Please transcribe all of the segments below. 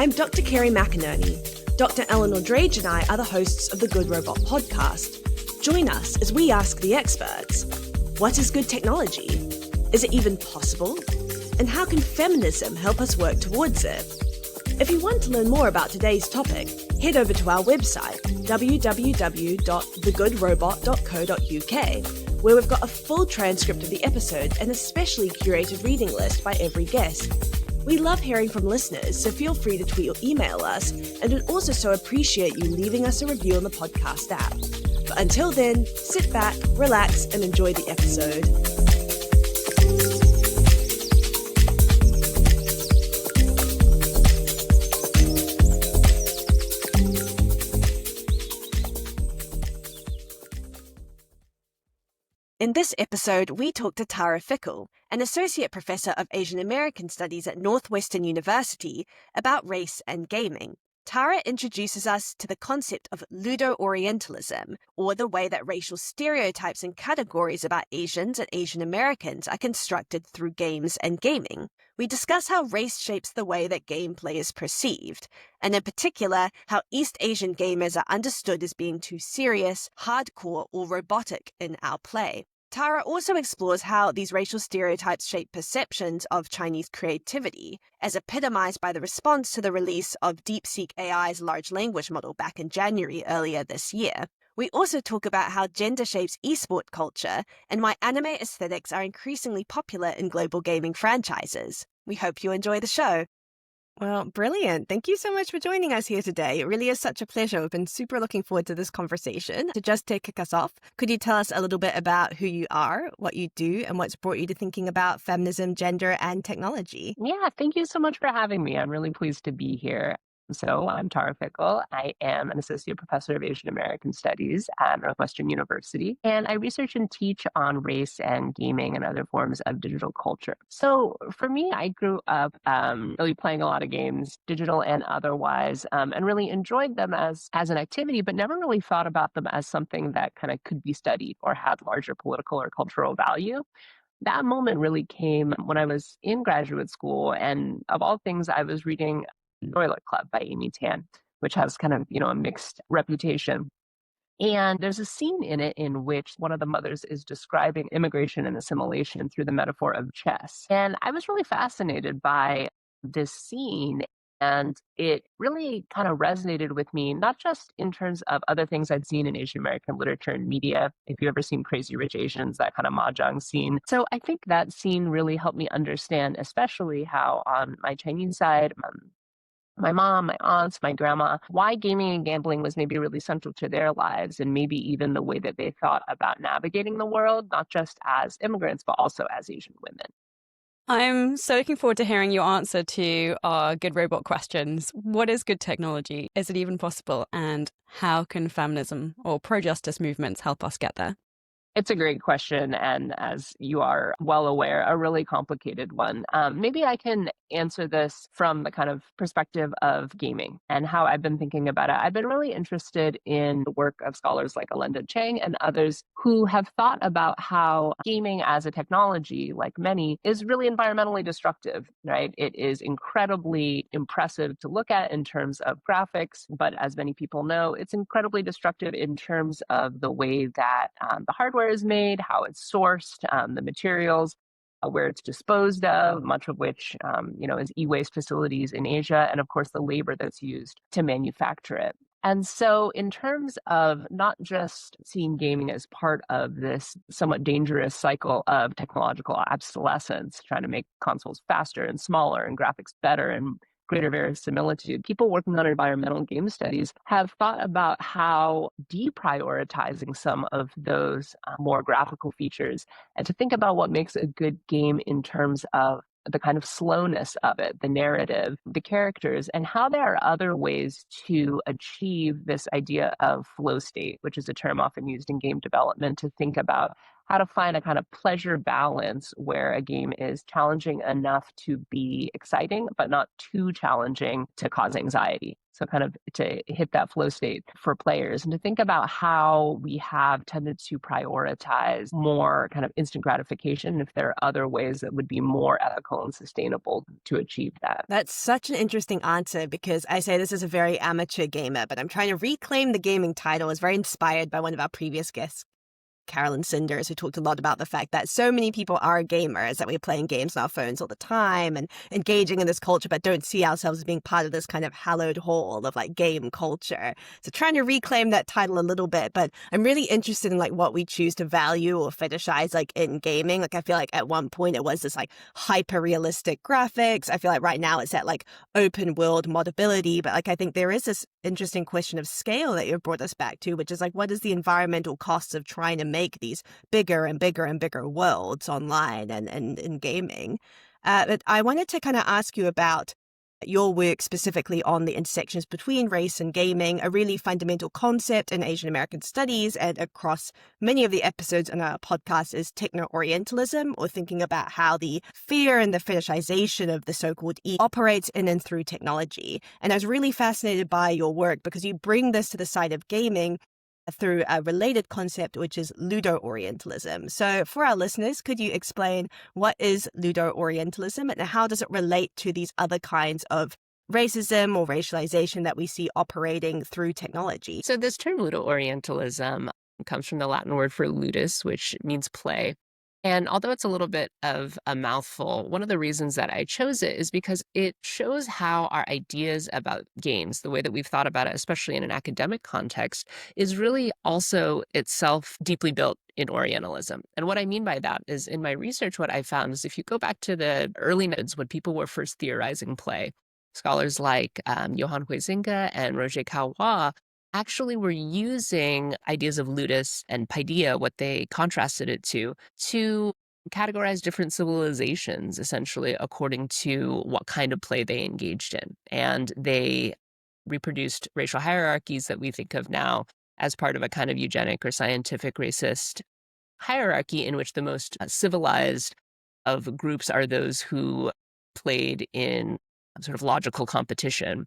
I'm Dr. Kerry McInerney. Dr. Eleanor Drage and I are the hosts of the Good Robot podcast. Join us as we ask the experts, what is good technology? Is it even possible? And how can feminism help us work towards it? If you want to learn more about today's topic, head over to our website, www.thegoodrobot.co.uk, where we've got a full transcript of the episode and a specially curated reading list by every guest. We love hearing from listeners, so feel free to tweet or email us, and would also so appreciate you leaving us a review on the podcast app. But until then, sit back, relax, and enjoy the episode. In this episode, we talk to Tara Fickle, an Associate Professor of Asian American Studies at Northwestern University, about race and gaming. Tara introduces us to the concept of ludo-orientalism, or the way that racial stereotypes and categories about Asians and Asian Americans are constructed through games and gaming. We discuss how race shapes the way that gameplay is perceived, and in particular, how East Asian gamers are understood as being too serious, hardcore, or robotic in our play. Tara also explores how these racial stereotypes shape perceptions of Chinese creativity, as epitomized by the response to the release of DeepSeek AI's large language model back in January earlier this year. We also talk about how gender shapes esport culture and why anime aesthetics are increasingly popular in global gaming franchises. We hope you enjoy the show. Well, brilliant. Thank you so much for joining us here today. It really is such a pleasure. We've been super looking forward to this conversation. So just to kick us off, could you tell us a little bit about who you are, what you do, and what's brought you to thinking about feminism, gender, and technology? Yeah, thank you so much for having me. I'm really pleased to be here. So I'm Tara Fickle. I am an associate professor of Asian American Studies at Northwestern University, and I research and teach on race and gaming and other forms of digital culture. So for me, I grew up really playing a lot of games, digital and otherwise, and really enjoyed them as an activity, but never really thought about them as something that kind of could be studied or had larger political or cultural value. That moment really came when I was in graduate school, and of all things, I was reading Toilet Club by Amy Tan, which has kind of, a mixed reputation. And there's a scene in it in which one of the mothers is describing immigration and assimilation through the metaphor of chess. And I was really fascinated by this scene. And it really kind of resonated with me, not just in terms of other things I'd seen in Asian American literature and media. If you've ever seen Crazy Rich Asians, that kind of mahjong scene. So I think that scene really helped me understand, especially how on my Chinese side, my mom, my aunts, my grandma, why gaming and gambling was maybe really central to their lives, and maybe even the way that they thought about navigating the world, not just as immigrants, but also as Asian women. I'm so looking forward to hearing your answer to our Good Robot questions. What is good technology? Is it even possible? And how can feminism or pro-justice movements help us get there? It's a great question, and as you are well aware, a really complicated one. Maybe I can answer this from the kind of perspective of gaming and how I've been thinking about it. I've been really interested in the work of scholars like Alenda Chang and others who have thought about how gaming as a technology, like many, is really environmentally destructive, right? It is incredibly impressive to look at in terms of graphics, but as many people know, it's incredibly destructive in terms of the way that the hardware is made, how it's sourced, the materials, where it's disposed of, much of which, is e-waste facilities in Asia, and of course the labor that's used to manufacture it. And so in terms of not just seeing gaming as part of this somewhat dangerous cycle of technological obsolescence, trying to make consoles faster and smaller and graphics better and greater verisimilitude, people working on environmental game studies have thought about how deprioritizing some of those more graphical features and to think about what makes a good game in terms of the kind of slowness of it, the narrative, the characters, and how there are other ways to achieve this idea of flow state, which is a term often used in game development to think about how to find a kind of pleasure balance where a game is challenging enough to be exciting, but not too challenging to cause anxiety. So kind of to hit that flow state for players and to think about how we have tended to prioritize more kind of instant gratification if there are other ways that would be more ethical and sustainable to achieve that. That's such an interesting answer because I say this as a very amateur gamer, but I'm trying to reclaim the gaming title. I was very inspired by one of our previous guests, Carolyn Cinders, who talked a lot about the fact that so many people are gamers, that we're playing games on our phones all the time and engaging in this culture, but don't see ourselves as being part of this kind of hallowed hall of like game culture. So trying to reclaim that title a little bit, but I'm really interested in like what we choose to value or fetishize like in gaming. Like I feel like at one point it was this like hyper realistic graphics. I feel like right now it's at like open world modability, but like I think there is this interesting question of scale that you've brought us back to, which is like what is the environmental costs of trying to make these bigger and bigger and bigger worlds online and in gaming. But I wanted to kind of ask you about your work specifically on the intersections between race and gaming, a really fundamental concept in Asian American studies and across many of the episodes in our podcast is techno-orientalism, or thinking about how the fear and the fetishization of the so-called E operates in and through technology. And I was really fascinated by your work because you bring this to the side of gaming through a related concept, which is ludo-orientalism. So for our listeners, could you explain what is ludo-orientalism and how does it relate to these other kinds of racism or racialization that we see operating through technology? So this term ludo-orientalism comes from the Latin word for ludus, which means play. And although it's a little bit of a mouthful, one of the reasons that I chose it is because it shows how our ideas about games, the way that we've thought about it, especially in an academic context, is really also itself deeply built in Orientalism. And what I mean by that is in my research, what I found is if you go back to the early nodes when people were first theorizing play, scholars like Johann Huizinga and Roger Caillois actually were using ideas of ludus and paideia, what they contrasted it to categorize different civilizations, essentially, according to what kind of play they engaged in. And they reproduced racial hierarchies that we think of now as part of a kind of eugenic or scientific racist hierarchy in which the most civilized of groups are those who played in sort of logical competition.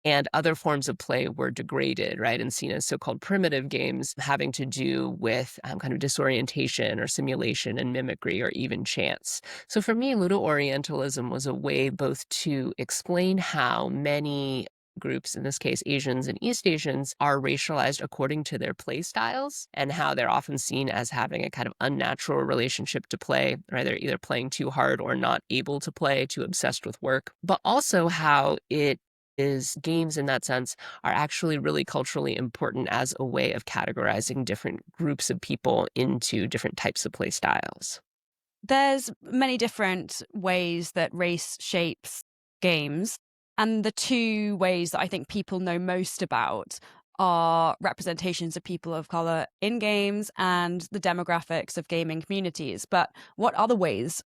And other forms of play were degraded, right, and seen as so-called primitive games having to do with kind of disorientation or simulation and mimicry or even chance. So for me, ludo-orientalism was a way both to explain how many groups, in this case Asians and East Asians, are racialized according to their play styles and how they're often seen as having a kind of unnatural relationship to play, right? They're either playing too hard or not able to play, too obsessed with work, but also how it is games in that sense are actually really culturally important as a way of categorizing different groups of people into different types of play styles. There's many different ways that race shapes games. And the two ways that I think people know most about are representations of people of color in games and the demographics of gaming communities. But what other ways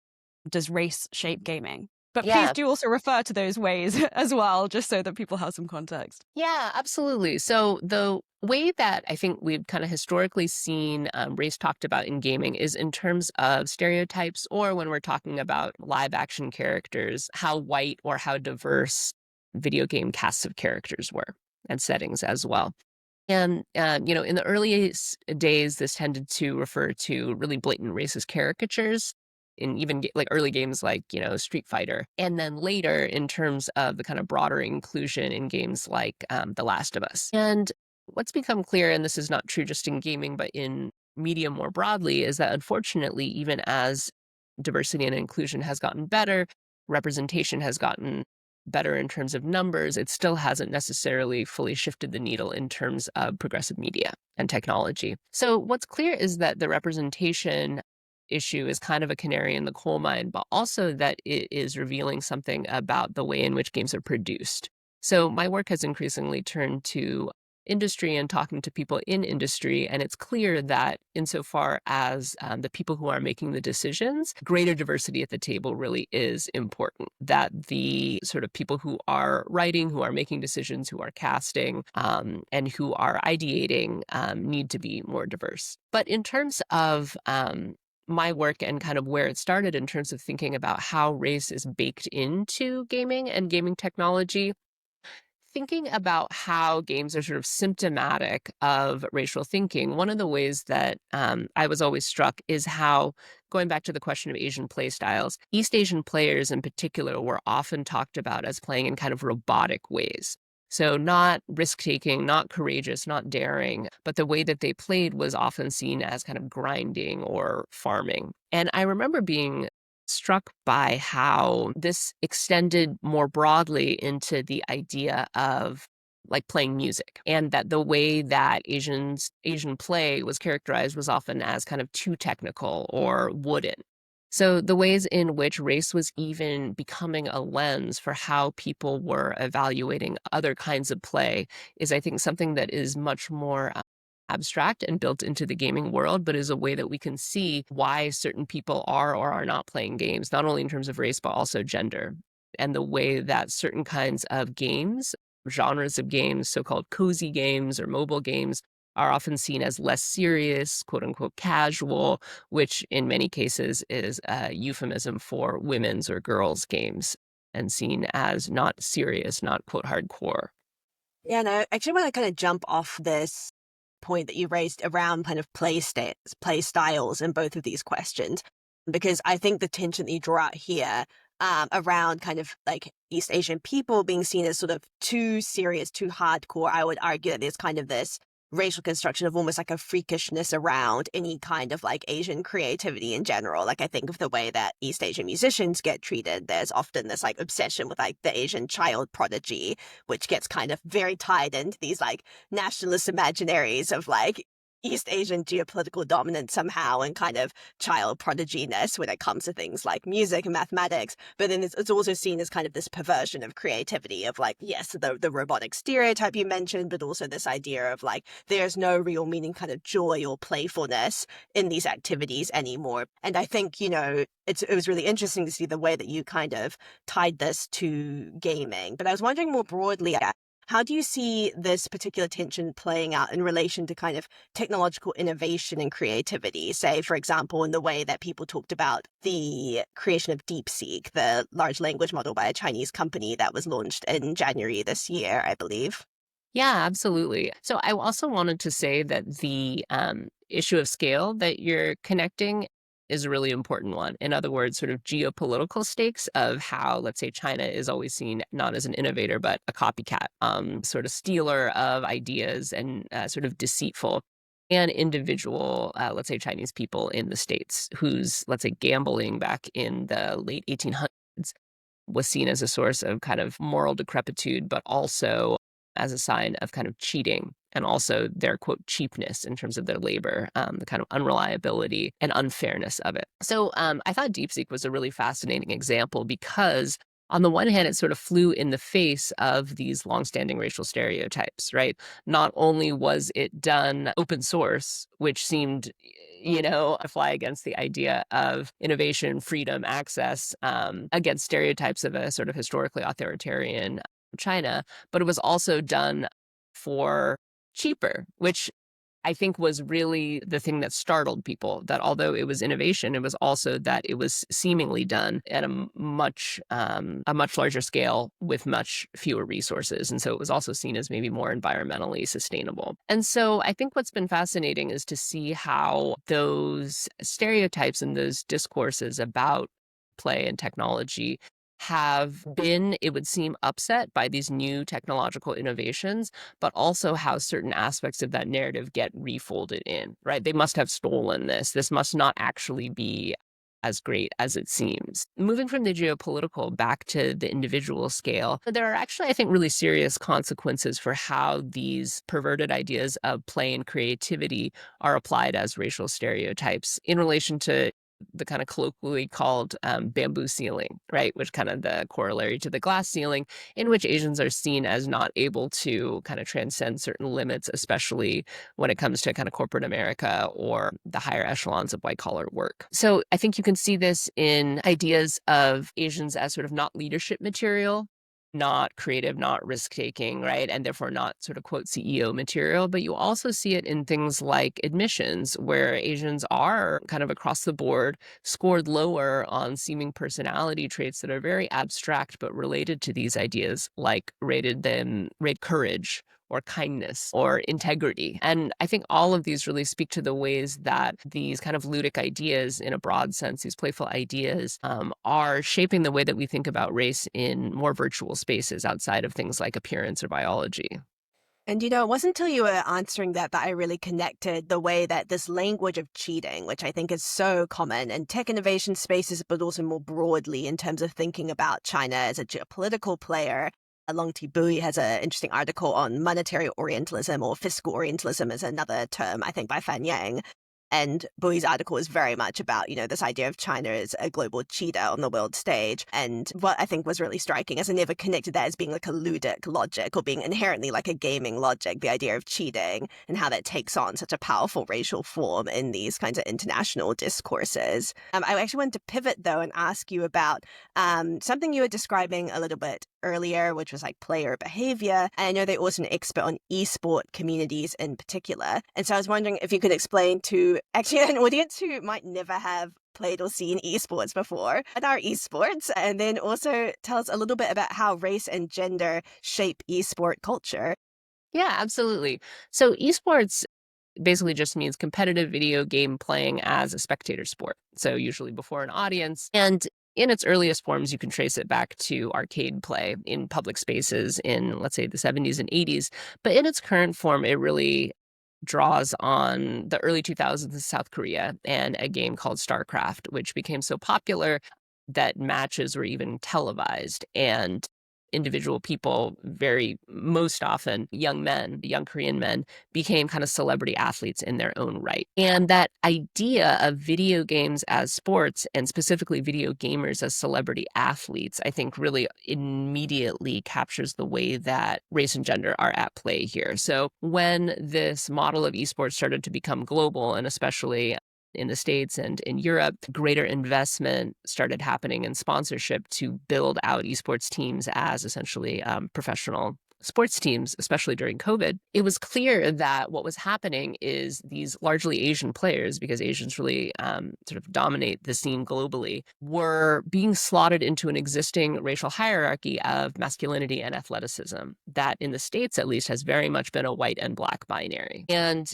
does race shape gaming? But please do also refer to those ways as well, just so that people have some context. Yeah, absolutely. So the way that I think we've kind of historically seen race talked about in gaming is in terms of stereotypes, or when we're talking about live action characters, how white or how diverse video game casts of characters were and settings as well. And, in the earliest days, this tended to refer to really blatant racist caricatures in even like early games like, Street Fighter. And then later in terms of the kind of broader inclusion in games like The Last of Us. And what's become clear, and this is not true just in gaming, but in media more broadly, is that unfortunately, even as diversity and inclusion has gotten better, representation has gotten better in terms of numbers, it still hasn't necessarily fully shifted the needle in terms of progressive media and technology. So what's clear is that the representation issue is kind of a canary in the coal mine, but also that it is revealing something about the way in which games are produced. So my work has increasingly turned to industry and talking to people in industry. And it's clear that insofar as the people who are making the decisions, greater diversity at the table really is important. That the sort of people who are writing, who are making decisions, who are casting, and who are ideating need to be more diverse. But in terms of my work and kind of where it started in terms of thinking about how race is baked into gaming and gaming technology, thinking about how games are sort of symptomatic of racial thinking, one of the ways that I was always struck is how, going back to the question of Asian play styles, East Asian players in particular were often talked about as playing in kind of robotic ways. So not risk-taking, not courageous, not daring, but the way that they played was often seen as kind of grinding or farming. And I remember being struck by how this extended more broadly into the idea of like playing music, and that the way that Asian play was characterized was often as kind of too technical or wooden. So the ways in which race was even becoming a lens for how people were evaluating other kinds of play is, I think, something that is much more abstract and built into the gaming world, but is a way that we can see why certain people are or are not playing games, not only in terms of race, but also gender. And the way that certain kinds of games, genres of games, so-called cozy games or mobile games, are often seen as less serious, quote unquote casual, which in many cases is a euphemism for women's or girls' games and seen as not serious, not quote hardcore. Yeah, no, I actually want to kind of jump off this point that you raised around kind of play styles in both of these questions, because I think the tension that you draw out here around kind of like East Asian people being seen as sort of too serious, too hardcore, I would argue that there's kind of this racial construction of almost like a freakishness around any kind of like Asian creativity in general. Like I think of the way that East Asian musicians get treated, there's often this like obsession with like the Asian child prodigy, which gets kind of very tied into these like nationalist imaginaries of like East Asian geopolitical dominance somehow and kind of child prodigyness when it comes to things like music and mathematics. But then it's also seen as kind of this perversion of creativity of like, yes, the robotic stereotype you mentioned, but also this idea of like, there's no real meaning kind of joy or playfulness in these activities anymore. And I think, you know, it was really interesting to see the way that you kind of tied this to gaming. But I was wondering more broadly, how do you see this particular tension playing out in relation to kind of technological innovation and creativity? Say, for example, in the way that people talked about the creation of DeepSeek, the large language model by a Chinese company that was launched in January this year, I believe. Yeah, absolutely. So I also wanted to say that the issue of scale that you're connecting is a really important one. In other words, sort of geopolitical stakes of how, let's say, China is always seen not as an innovator, but a copycat, sort of stealer of ideas and sort of deceitful. And individual, let's say, Chinese people in the States whose, let's say, gambling back in the late 1800s was seen as a source of kind of moral decrepitude, but also as a sign of kind of cheating and also their, quote, cheapness in terms of their labor, the kind of unreliability and unfairness of it. So I thought DeepSeek was a really fascinating example because on the one hand, it sort of flew in the face of these longstanding racial stereotypes, right? Not only was it done open source, which seemed, you know, to fly against the idea of innovation, freedom, access, against stereotypes of a sort of historically authoritarian China, but it was also done for cheaper, which I think was really the thing that startled people, that although it was innovation, it was also that it was seemingly done at a much larger scale with much fewer resources. And so it was also seen as maybe more environmentally sustainable. And so I think what's been fascinating is to see how those stereotypes and those discourses about play and technology have been, it would seem, upset by these new technological innovations, but also how certain aspects of that narrative get refolded in, right? They must have stolen this. This must not actually be as great as it seems. Moving from the geopolitical back to the individual scale, there are actually, I think, really serious consequences for how these perverted ideas of play and creativity are applied as racial stereotypes in relation to the kind of colloquially called bamboo ceiling, right? Which kind of the corollary to the glass ceiling, in which Asians are seen as not able to kind of transcend certain limits, especially when it comes to kind of corporate America or the higher echelons of white collar work. So I think you can see this in ideas of Asians as sort of not leadership material, not creative, not risk taking, right? And therefore not sort of quote CEO material. But you also see it in things like admissions, where Asians are kind of across the board scored lower on seeming personality traits that are very abstract but related to these ideas, like rate courage or kindness or integrity. And I think all of these really speak to the ways that these kind of ludic ideas, in a broad sense, these playful ideas, are shaping the way that we think about race in more virtual spaces outside of things like appearance or biology. And it wasn't until you were answering that I really connected the way that this language of cheating, which I think is so common in tech innovation spaces, but also more broadly in terms of thinking about China as a geopolitical player. Long T. Bui has an interesting article on monetary orientalism, or fiscal orientalism is another term, I think, by Fan Yang. And Bui's article is very much about, this idea of China as a global cheater on the world stage. And what I think was really striking is I never connected that as being like a ludic logic or being inherently like a gaming logic, the idea of cheating and how that takes on such a powerful racial form in these kinds of international discourses. I actually wanted to pivot, though, and ask you about something you were describing a little bit earlier, which was like player behavior. And I know they're also an expert on esport communities in particular. And so I was wondering if you could explain to actually an audience who might never have played or seen esports before, what are esports? And then also tell us a little bit about how race and gender shape esport culture. Yeah, absolutely. So esports basically just means competitive video game playing as a spectator sport. So usually before an audience. And in its earliest forms, you can trace it back to arcade play in public spaces in, let's say, the 70s and 80s. But in its current form, it really draws on the early 2000s in South Korea and a game called StarCraft, which became so popular that matches were even televised. And individual people, very most often young men, young Korean men, became kind of celebrity athletes in their own right. And that idea of video games as sports, and specifically video gamers as celebrity athletes, I think really immediately captures the way that race and gender are at play here. So when this model of esports started to become global, and especially in the States and in Europe, greater investment started happening in sponsorship to build out esports teams as essentially professional sports teams, especially during COVID. It was clear that what was happening is these largely Asian players, because Asians really sort of dominate the scene globally, were being slotted into an existing racial hierarchy of masculinity and athleticism that in the States, at least, has very much been a white and black binary. And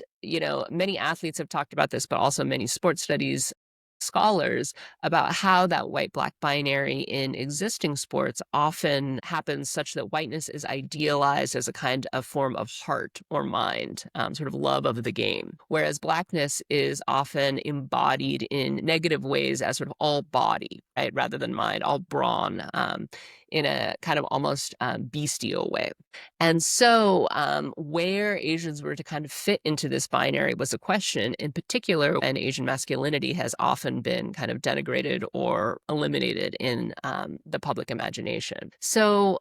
many athletes have talked about this, but also many sports studies scholars about how that white-black binary in existing sports often happens such that whiteness is idealized as a kind of form of heart or mind, sort of love of the game, whereas blackness is often embodied in negative ways as sort of all body, right, rather than mind, all brawn, in a kind of almost bestial way. And so where Asians were to kind of fit into this binary was a question, in particular, when Asian masculinity has often been kind of denigrated or eliminated in the public imagination. So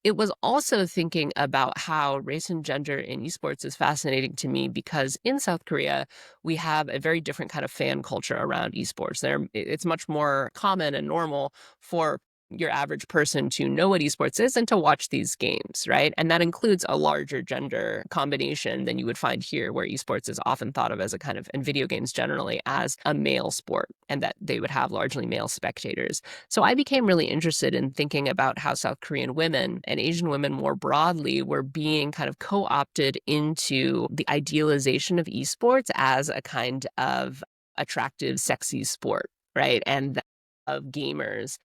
it was also thinking about how race and gender in esports is fascinating to me, because in South Korea, we have a very different kind of fan culture around esports. It's much more common and normal for your average person to know what esports is and to watch these games, right? And that includes a larger gender combination than you would find here, where esports is often thought of as a kind of, and video games generally, as a male sport, and that they would have largely male spectators. So I became really interested in thinking about how South Korean women and Asian women more broadly were being kind of co-opted into the idealization of esports as a kind of attractive, sexy sport, right? And of gamers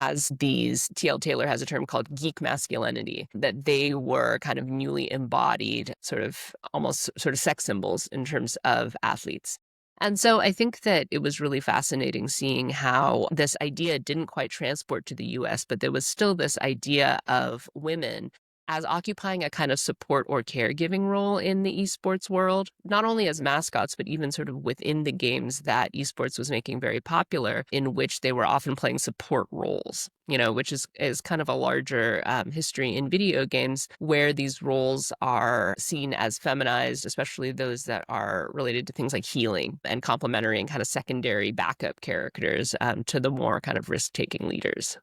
as these, T.L. Taylor has a term called geek masculinity, that they were kind of newly embodied, sort of almost sort of sex symbols in terms of athletes. And so I think that it was really fascinating seeing how this idea didn't quite transport to the US, but there was still this idea of women as occupying a kind of support or caregiving role in the esports world, not only as mascots, but even sort of within the games that esports was making very popular, in which they were often playing support roles, which is kind of a larger history in video games where these roles are seen as feminized, especially those that are related to things like healing and complementary and kind of secondary backup characters to the more kind of risk-taking leaders.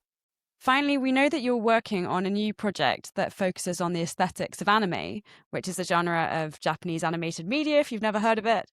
Finally, we know that you're working on a new project that focuses on the aesthetics of anime, which is a genre of Japanese animated media, if you've never heard of it,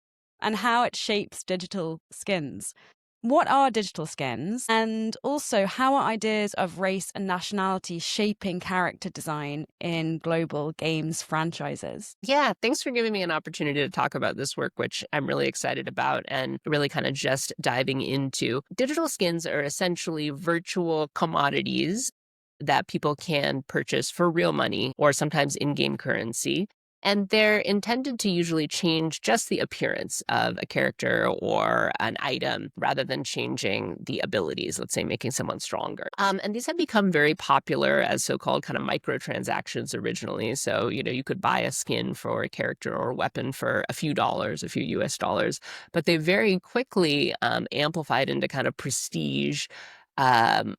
and how it shapes digital skins. What are digital skins? And also, how are ideas of race and nationality shaping character design in global games franchises? Yeah, thanks for giving me an opportunity to talk about this work, which I'm really excited about and really kind of just diving into. Digital skins are essentially virtual commodities that people can purchase for real money or sometimes in-game currency. And they're intended to usually change just the appearance of a character or an item rather than changing the abilities, let's say making someone stronger. And these have become very popular as so-called kind of microtransactions originally. So, you could buy a skin for a character or a weapon for a few dollars, a few US dollars, but they very quickly amplified into kind of prestige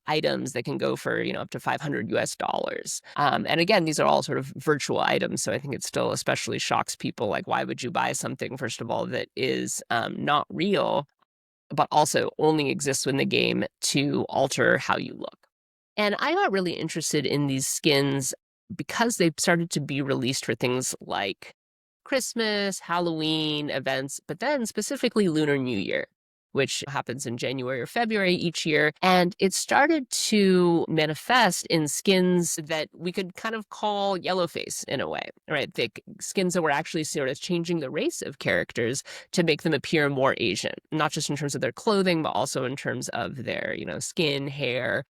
items that can go for, up to 500 US dollars. And again, these are all sort of virtual items. So I think it still especially shocks people. Like, why would you buy something, first of all, that is not real, but also only exists in the game to alter how you look? And I got really interested in these skins because they started to be released for things like Christmas, Halloween events, but then specifically Lunar New Year, which happens in January or February each year. And it started to manifest in skins that we could kind of call yellowface in a way, right? Skins that were actually sort of changing the race of characters to make them appear more Asian, not just in terms of their clothing, but also in terms of their, skin, hair,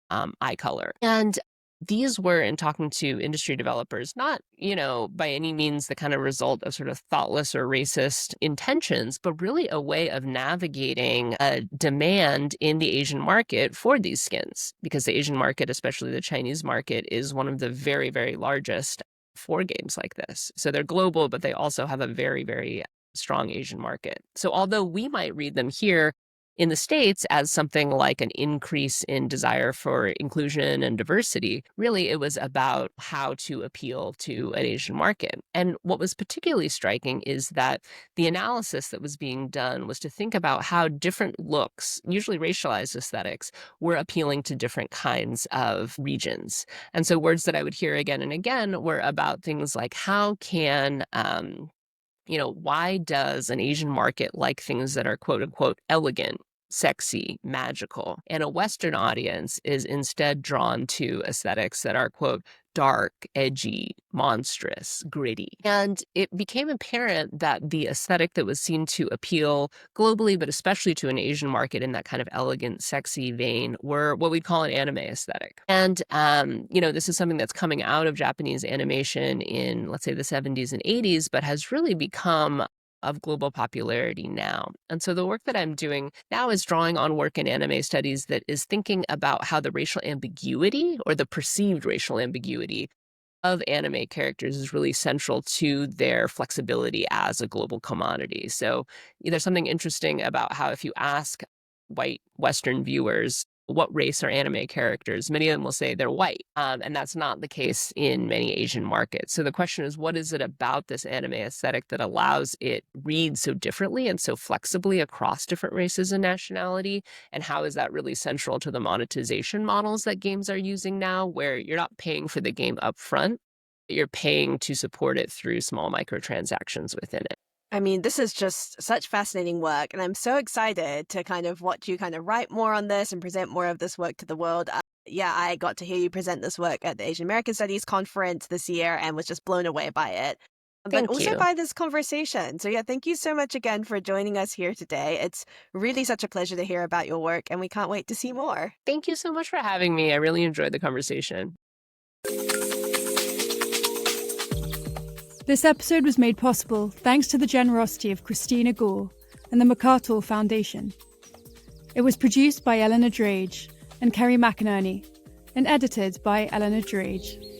eye color. And these were, in talking to industry developers, not, by any means the kind of result of sort of thoughtless or racist intentions, but really a way of navigating a demand in the Asian market for these skins, because the Asian market, especially the Chinese market, is one of the very, very largest for games like this. So they're global, but they also have a very, very strong Asian market. So although we might read them here in the States as something like an increase in desire for inclusion and diversity, really it was about how to appeal to an Asian market. And what was particularly striking is that the analysis that was being done was to think about how different looks, usually racialized aesthetics, were appealing to different kinds of regions. And so words that I would hear again and again were about things like how can why does an Asian market like things that are quote unquote elegant, sexy, magical, and a Western audience is instead drawn to aesthetics that are quote dark, edgy, monstrous, gritty? And it became apparent that the aesthetic that was seen to appeal globally, but especially to an Asian market in that kind of elegant, sexy vein, were what we'd call an anime aesthetic. And, this is something that's coming out of Japanese animation in, let's say, the 70s and 80s, but has really become of global popularity now. And so the work that I'm doing now is drawing on work in anime studies that is thinking about how the racial ambiguity or the perceived racial ambiguity of anime characters is really central to their flexibility as a global commodity. So there's something interesting about how if you ask white Western viewers, what race are anime characters? Many of them will say they're white, and that's not the case in many Asian markets. So the question is, what is it about this anime aesthetic that allows it read so differently and so flexibly across different races and nationality? And how is that really central to the monetization models that games are using now, where you're not paying for the game up front, but you're paying to support it through small microtransactions within it? I mean, this is just such fascinating work, and I'm so excited to kind of watch you kind of write more on this and present more of this work to the world. I got to hear you present this work at the Asian American Studies conference this year and was just blown away by it. Thank But also you. by this conversation. So thank you so much again for joining us here today. It's really such a pleasure to hear about your work, and we can't wait to see more. Thank you so much for having me. I really enjoyed the conversation. This episode was made possible thanks to the generosity of Christina Gore and the MacArthur Foundation. It was produced by Eleanor Drage and Kerry McInerney and edited by Eleanor Drage.